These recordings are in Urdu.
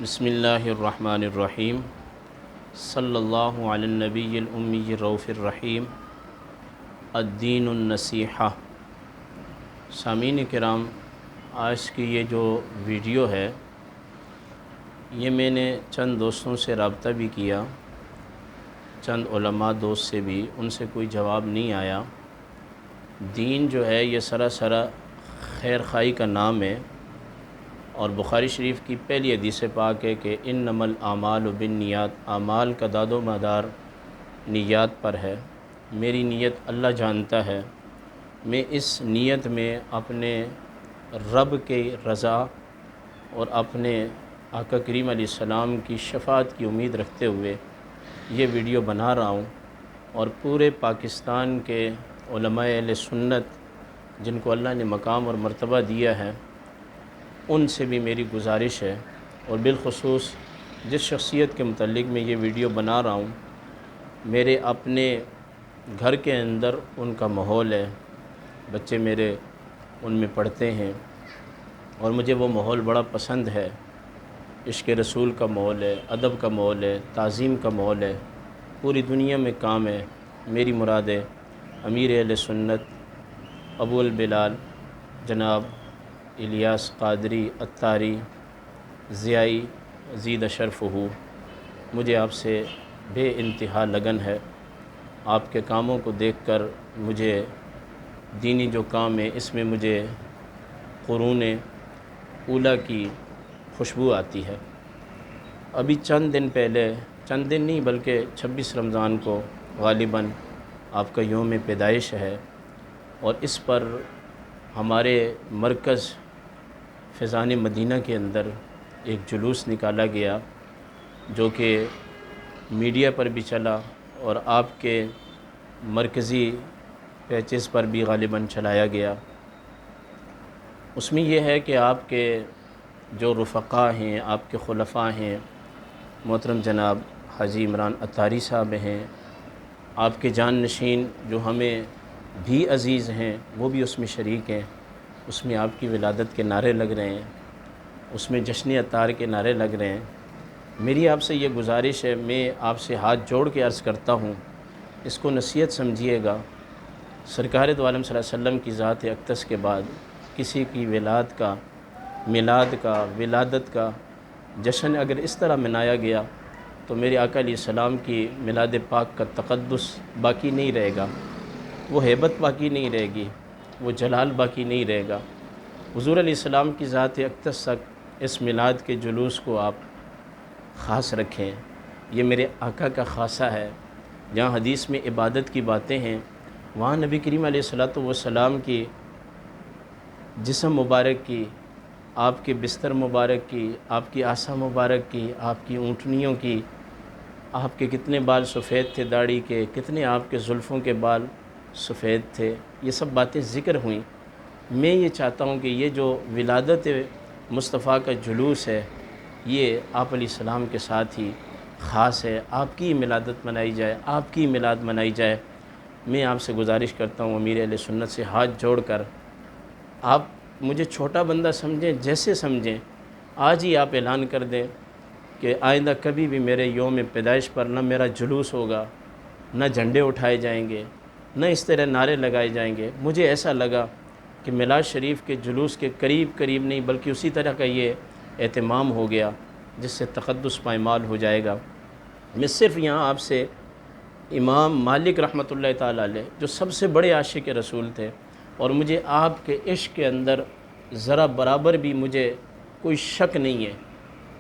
بسم اللہ الرحمن الرحیم صلی اللہ علی النبی الامی الرؤوف الرحیم الدین النصیحہ۔ سامعین کرام، آج کی یہ جو ویڈیو ہے یہ میں نے چند دوستوں سے رابطہ بھی کیا، چند علماء دوست سے بھی، ان سے کوئی جواب نہیں آیا۔ دین جو ہے یہ سراسر خیر خواہی کا نام ہے، اور بخاری شریف کی پہلی حدیث پاک ہے کہ انما الاعمال بالنیات، اعمال کا داد و مدار نیات پر ہے۔ میری نیت اللہ جانتا ہے، میں اس نیت میں اپنے رب کی رضا اور اپنے آقا کریم علیہ السلام کی شفاعت کی امید رکھتے ہوئے یہ ویڈیو بنا رہا ہوں، اور پورے پاکستان کے علماء اہل سنت جن کو اللہ نے مقام اور مرتبہ دیا ہے ان سے بھی میری گزارش ہے، اور بالخصوص جس شخصیت کے متعلق میں یہ ویڈیو بنا رہا ہوں، میرے اپنے گھر کے اندر ان کا ماحول ہے، بچے میرے ان میں پڑھتے ہیں اور مجھے وہ ماحول بڑا پسند ہے۔ عشق رسول کا ماحول ہے، ادب کا ماحول ہے، تعظیم کا ماحول ہے، پوری دنیا میں کام ہے۔ میری مراد ہے امیر اہل سنت ابو البلال جناب الیاس قادری اتاری ضیائی زید شرفہ۔ مجھے آپ سے بے انتہا لگن ہے، آپ کے کاموں کو دیکھ کر مجھے دینی جو کام ہے اس میں مجھے قرون اولیٰ کی خوشبو آتی ہے۔ ابھی چند دن پہلے، چند دن نہیں بلکہ 26 رمضان کو غالباً آپ کا یوم پیدائش ہے، اور اس پر ہمارے مرکز فیضان مدینہ کے اندر ایک جلوس نکالا گیا جو کہ میڈیا پر بھی چلا اور آپ کے مرکزی پیچز پر بھی غالباً چلایا گیا۔ اس میں یہ ہے کہ آپ کے جو رفقا ہیں، آپ کے خلفاء ہیں، محترم جناب حاجی عمران اتاری صاحب ہیں، آپ کے جانشین جو ہمیں بھی عزیز ہیں وہ بھی اس میں شریک ہیں۔ اس میں آپ کی ولادت کے نعرے لگ رہے ہیں، اس میں جشن اتار کے نعرے لگ رہے ہیں۔ میری آپ سے یہ گزارش ہے، میں آپ سے ہاتھ جوڑ کے عرض کرتا ہوں، اس کو نصیحت سمجھیے گا۔ سرکار دو عالم صلی اللہ علیہ وسلم کی ذات اقدس کے بعد کسی کی میلاد کا ولادت کا جشن اگر اس طرح منایا گیا تو میرے آقا علیہ السلام کی میلاد پاک کا تقدس باقی نہیں رہے گا، وہ ہیبت باقی نہیں رہے گی، وہ جلال باقی نہیں رہے گا۔ حضور علیہ السلام کی ذات اقدس تک اس میلاد کے جلوس کو آپ خاص رکھیں۔ یہ میرے آقا کا خاصہ ہے۔ جہاں حدیث میں عبادت کی باتیں ہیں وہاں نبی کریم علیہ السلام کی جسم مبارک کی، آپ کے بستر مبارک کی، آپ کی عصا مبارک کی، آپ کی اونٹنیوں کی، آپ کے کتنے بال سفید تھے داڑھی کے، کتنے آپ کے زلفوں کے بال سفید تھے، یہ سب باتیں ذکر ہوئیں۔ میں یہ چاہتا ہوں کہ یہ جو ولادت مصطفیٰ کا جلوس ہے یہ آپ علیہ السلام کے ساتھ ہی خاص ہے، آپ کی ملادت منائی جائے، آپ کی میلاد منائی جائے۔ میں آپ سے گزارش کرتا ہوں امیر اہل سنت سے ہاتھ جوڑ کر، آپ مجھے چھوٹا بندہ سمجھیں، جیسے سمجھیں، آج ہی آپ اعلان کر دیں کہ آئندہ کبھی بھی میرے یوم پیدائش پر نہ میرا جلوس ہوگا، نہ جھنڈے اٹھائے جائیں گے، نہ اس طرح نعرے لگائے جائیں گے۔ مجھے ایسا لگا کہ میلاد شریف کے جلوس کے قریب نہیں بلکہ اسی طرح کا یہ اہتمام ہو گیا جس سے تقدس پائمال ہو جائے گا۔ میں صرف یہاں آپ سے امام مالک رحمۃ اللہ تعالیٰ علیہ جو سب سے بڑے عاشق رسول تھے، اور مجھے آپ کے عشق کے اندر ذرا برابر بھی مجھے کوئی شک نہیں ہے۔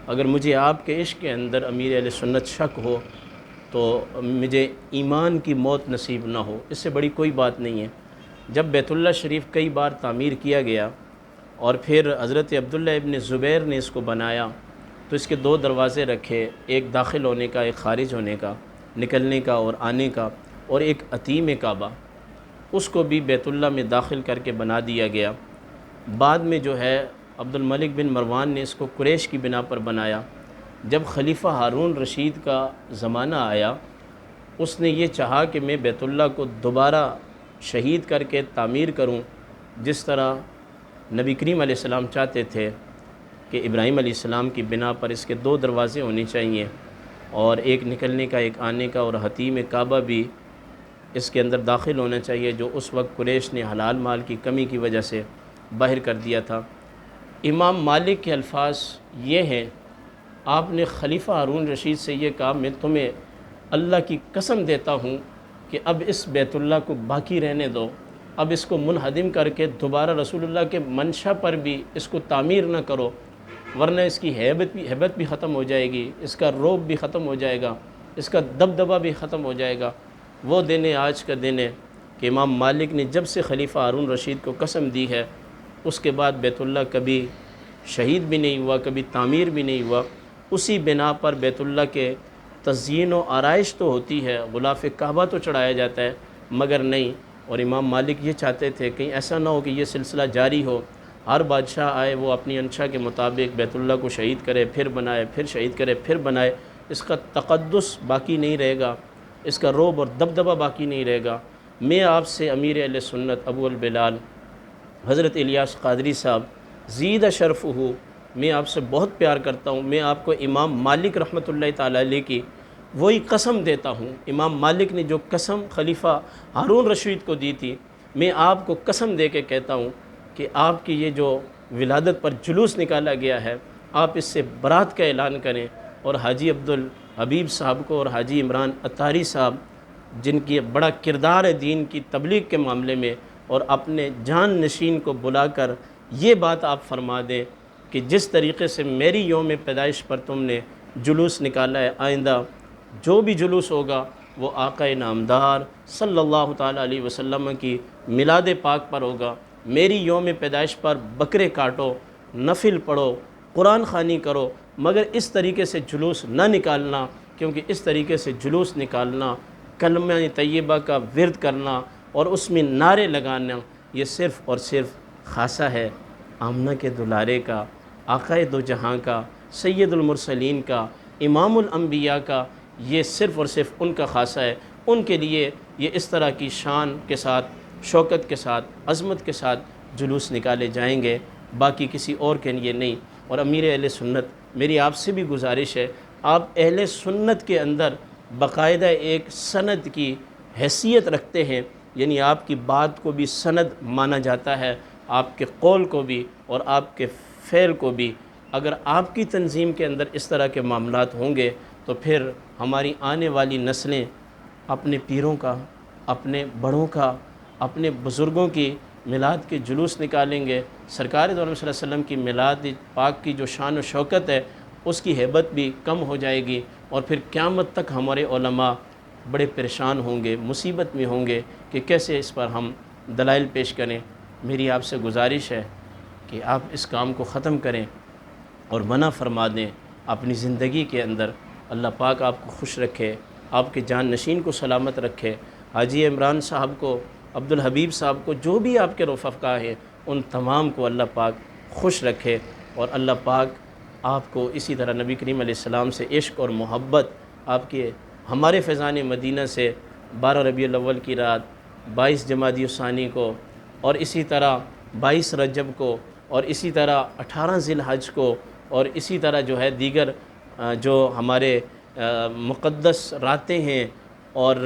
اگر مجھے آپ کے عشق کے اندر امیر اہل سنت شک ہو تو مجھے ایمان کی موت نصیب نہ ہو، اس سے بڑی کوئی بات نہیں ہے۔ جب بیت اللہ شریف کئی بار تعمیر کیا گیا اور پھر حضرت عبداللہ ابن زبیر نے اس کو بنایا تو اس کے دو دروازے رکھے، ایک داخل ہونے کا، ایک خارج ہونے کا، نکلنے کا اور آنے کا، اور ایک عتیم کعبہ، اس کو بھی بیت اللہ میں داخل کر کے بنا دیا گیا۔ بعد میں جو ہے عبد الملک بن مروان نے اس کو قریش کی بنا پر بنایا۔ جب خلیفہ ہارون رشید کا زمانہ آیا اس نے یہ چاہا کہ میں بیت اللہ کو دوبارہ شہید کر کے تعمیر کروں، جس طرح نبی کریم علیہ السلام چاہتے تھے کہ ابراہیم علیہ السلام کی بنا پر اس کے 2 دروازے ہونے چاہیے، اور ایک نکلنے کا ایک آنے کا، اور حتیم کعبہ بھی اس کے اندر داخل ہونا چاہیے، جو اس وقت قریش نے حلال مال کی کمی کی وجہ سے باہر کر دیا تھا۔ امام مالک کے الفاظ یہ ہیں، آپ نے خلیفہ ہارون رشید سے یہ کہا، میں تمہیں اللہ کی قسم دیتا ہوں کہ اب اس بیت اللہ کو باقی رہنے دو، اب اس کو منہدم کر کے دوبارہ رسول اللہ کے منشا پر بھی اس کو تعمیر نہ کرو، ورنہ اس کی ہیبت بھی ختم ہو جائے گی، اس کا رعب بھی ختم ہو جائے گا، اس کا دبدبہ بھی ختم ہو جائے گا۔ وہ دن آج کا دن ہے کہ امام مالک نے جب سے خلیفہ ہارون رشید کو قسم دی ہے، اس کے بعد بیت اللہ کبھی شہید بھی نہیں ہوا، کبھی تعمیر بھی نہیں ہوا۔ اسی بنا پر بیت اللہ کے تزئین و آرائش تو ہوتی ہے، غلاف کعبہ تو چڑھایا جاتا ہے، مگر نہیں۔ اور امام مالک یہ چاہتے تھے کہیں ایسا نہ ہو کہ یہ سلسلہ جاری ہو، ہر بادشاہ آئے وہ اپنی انشا کے مطابق بیت اللہ کو شہید کرے، پھر بنائے، پھر شہید کرے، پھر بنائے، اس کا تقدس باقی نہیں رہے گا، اس کا رعب اور دبدبہ باقی نہیں رہے گا۔ میں آپ سے امیر اہل سنت ابو البلال حضرت الیاس قادری صاحب زیدہ شرف ہو، میں آپ سے بہت پیار کرتا ہوں۔ میں آپ کو امام مالک رحمۃ اللہ تعالیٰ علیہ کی وہی قسم دیتا ہوں، امام مالک نے جو قسم خلیفہ ہارون رشید کو دی تھی، میں آپ کو قسم دے کے کہتا ہوں کہ آپ کی یہ جو ولادت پر جلوس نکالا گیا ہے، آپ اس سے برات کا اعلان کریں، اور حاجی عبدالحبیب صاحب کو اور حاجی عمران اتاری صاحب، جن کی بڑا کردار ہے دین کی تبلیغ کے معاملے میں، اور اپنے جان نشین کو بلا کر یہ بات آپ فرما دیں کہ جس طریقے سے میری یوم پیدائش پر تم نے جلوس نکالا ہے، آئندہ جو بھی جلوس ہوگا وہ آقا نامدار صلی اللہ تعالیٰ علیہ وسلم کی میلاد پاک پر ہوگا۔ میری یوم پیدائش پر بکرے کاٹو، نفل پڑھو، قرآن خوانی کرو، مگر اس طریقے سے جلوس نہ نکالنا، کیونکہ اس طریقے سے جلوس نکالنا، کلمہ طیبہ کا ورد کرنا اور اس میں نعرے لگانا، یہ صرف اور صرف خاصہ ہے آمنہ کے دلارے کا، آقا دو جہاں کا، سید المرسلین کا، امام الانبیاء کا، یہ صرف اور صرف ان کا خاصہ ہے۔ ان کے لیے یہ اس طرح کی شان کے ساتھ، شوکت کے ساتھ، عظمت کے ساتھ جلوس نکالے جائیں گے، باقی کسی اور کے لیے نہیں۔ اور امیر اہل سنت، میری آپ سے بھی گزارش ہے، آپ اہل سنت کے اندر باقاعدہ ایک سند کی حیثیت رکھتے ہیں، یعنی آپ کی بات کو بھی سند مانا جاتا ہے، آپ کے قول کو بھی اور آپ کے فعل کو بھی۔ اگر آپ کی تنظیم کے اندر اس طرح کے معاملات ہوں گے تو پھر ہماری آنے والی نسلیں اپنے پیروں کا، اپنے بڑوں کا، اپنے بزرگوں کی میلاد کے جلوس نکالیں گے۔ سرکار دو عالم صلی اللہ علیہ وسلم کی میلاد پاک کی جو شان و شوکت ہے، اس کی ہیبت بھی کم ہو جائے گی، اور پھر قیامت تک ہمارے علماء بڑے پریشان ہوں گے، مصیبت میں ہوں گے کہ کیسے اس پر ہم دلائل پیش کریں۔ میری آپ سے گزارش ہے کہ آپ اس کام کو ختم کریں اور منع فرما دیں اپنی زندگی کے اندر۔ اللہ پاک آپ کو خوش رکھے، آپ کے جان نشین کو سلامت رکھے، حاجی عمران صاحب کو، عبدالحبیب صاحب کو، جو بھی آپ کے رفقا ہیں، ان تمام کو اللہ پاک خوش رکھے، اور اللہ پاک آپ کو اسی طرح نبی کریم علیہ السلام سے عشق اور محبت آپ کے ہمارے فیضان مدینہ سے 12 ربیع الاول کی رات، 22 جمادی الثانی کو، اور اسی طرح 22 رجب کو، اور اسی طرح 18 ذی الحج کو، اور اسی طرح جو ہے دیگر جو ہمارے مقدس راتیں ہیں اور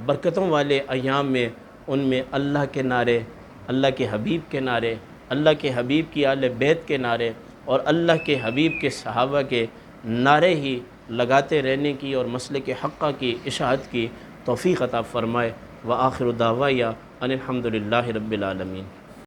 برکتوں والے ایام میں، ان میں اللہ کے نعرے، اللہ کے حبیب کے نعرے، اللہ کے حبیب کی آل بیت کے نعرے اور اللہ کے حبیب کے صحابہ کے نعرے ہی لگاتے رہنے کی اور مسلک حقہ کی اشاعت کی توفیق عطا فرمائے۔ وآخر دعوایا ان الحمد للہ رب العالمین۔